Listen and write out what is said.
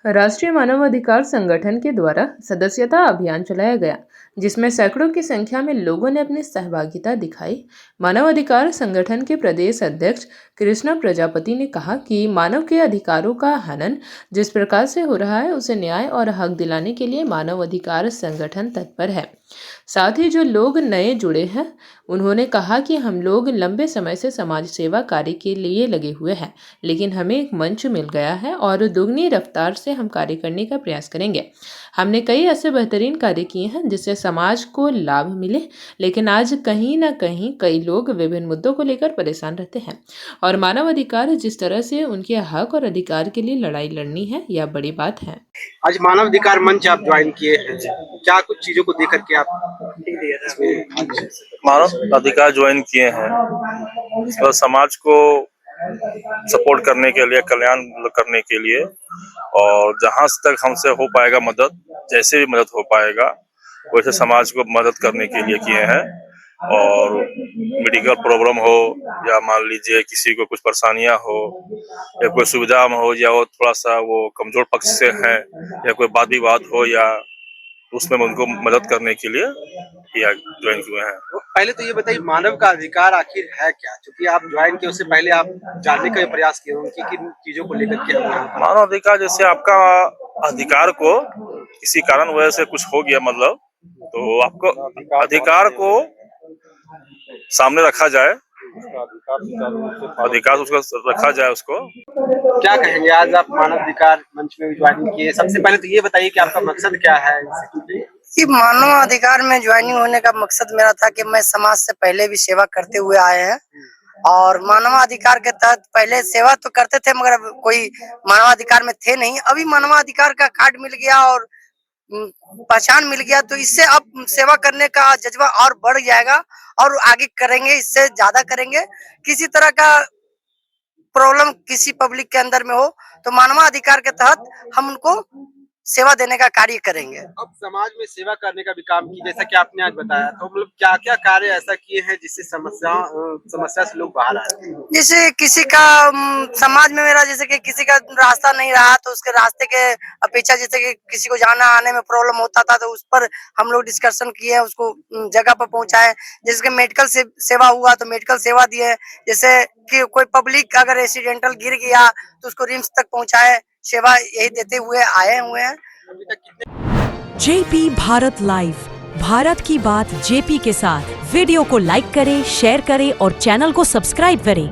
राष्ट्रीय मानवाधिकार संगठन के द्वारा सदस्यता अभियान चलाया गया, जिसमें सैकड़ों की संख्या में लोगों ने अपनी सहभागिता दिखाई। मानवाधिकार संगठन के प्रदेश अध्यक्ष कृष्णा प्रजापति ने कहा कि मानव के अधिकारों का हनन जिस प्रकार से हो रहा है, उसे न्याय और हक दिलाने के लिए मानव अधिकार संगठन तत्पर है। साथ ही जो लोग नए जुड़े हैं, उन्होंने कहा कि हम लोग लंबे समय से समाज सेवा कार्य के लिए लगे हुए हैं, लेकिन हमें एक मंच मिल गया है और दुगनी रफ्तार से हम कार्य करने का प्रयास करेंगे। हमने कई ऐसे बेहतरीन कार्य किए हैं जिससे समाज को लाभ मिले, लेकिन आज कहीं ना कहीं कई लोग विभिन्न मुद्दों को लेकर परेशान रहते हैं और मानव अधिकार जिस तरह से उनके हक और अधिकार के लिए लड़ाई लड़नी है, यह बड़ी बात है। आज मानव अधिकार मंच आप ज्वाइन किए हैं, क्या कुछ चीजों को देख करके आप मानव अधिकार ज्वाइन किए हैं? तो समाज को सपोर्ट करने के लिए, कल्याण करने के लिए, और जहां तक हमसे हो पाएगा मदद, जैसे भी मदद हो पाएगा वैसे समाज को मदद करने के लिए किए हैं। और मेडिकल प्रॉब्लम हो या मान लीजिए किसी को कुछ परेशानियां हो या कोई सुविधा में हो या वो थोड़ा सा वो कमजोर पक्ष से हैं या कोई वाद विवाद हो या उसमें उनको मदद करने के लिए किया ज्वाइन हुए हैं। पहले तो ये बताइए मानव का अधिकार आखिर है क्या, क्योंकि आप ज्वाइन किए उससे पहले आप जानने का प्रयास किए उनकी किन चीजों को लेकर के। मानव अधिकार जैसे आपका अधिकार को किसी कारण वजह से कुछ हो गया, मतलब तो आपको अधिकार को सामने रखा जाए, अधिकार उसको रखा जाए उसको। क्या कहेंगे, आज आप मानव अधिकार मंच में ज्वाइन किए, सबसे पहले तो ये बताइए कि आपका मकसद क्या है? कि मानव अधिकार में ज्वाइनिंग होने का मकसद मेरा था कि मैं समाज से पहले भी सेवा करते हुए आए हैं और मानवाधिकार के तहत पहले सेवा तो करते थे, मगर कोई मानवाधिकार में थे नहीं। अभी मानवाधिकार का कार्ड मिल गया और पहचान मिल गया, तो इससे अब सेवा करने का जज्बा और बढ़ जाएगा और आगे करेंगे, इससे ज्यादा करेंगे। किसी तरह का प्रॉब्लम किसी पब्लिक के अंदर में हो तो मानवाधिकार के तहत हम उनको सेवा देने का कार्य करेंगे। अब समाज में सेवा करने का भी काम की, जैसा कि आपने आज बताया, तो मतलब क्या क्या कार्य ऐसा किए हैं जिससे समस्या से लोग बाहर आए? जैसे किसी का समाज में मेरा जैसे कि किसी का रास्ता नहीं रहा तो उसके रास्ते के अपेक्षा, जैसे कि किसी को जाना आने में प्रॉब्लम होता था तो उस पर हम लोग डिस्कशन किए, उसको जगह पर पहुंचाए। जैसे कि मेडिकल सेवा हुआ तो मेडिकल सेवा दिए, जैसे कि कोई पब्लिक अगर एक्सीडेंटल गिर गया तो उसको रिम्स तक पहुंचाए, सेवा यही देते हुए आए हुए हैं। जेपी भारत लाइव, भारत की बात जेपी के साथ। वीडियो को लाइक करें, शेयर करें और चैनल को सब्सक्राइब करें।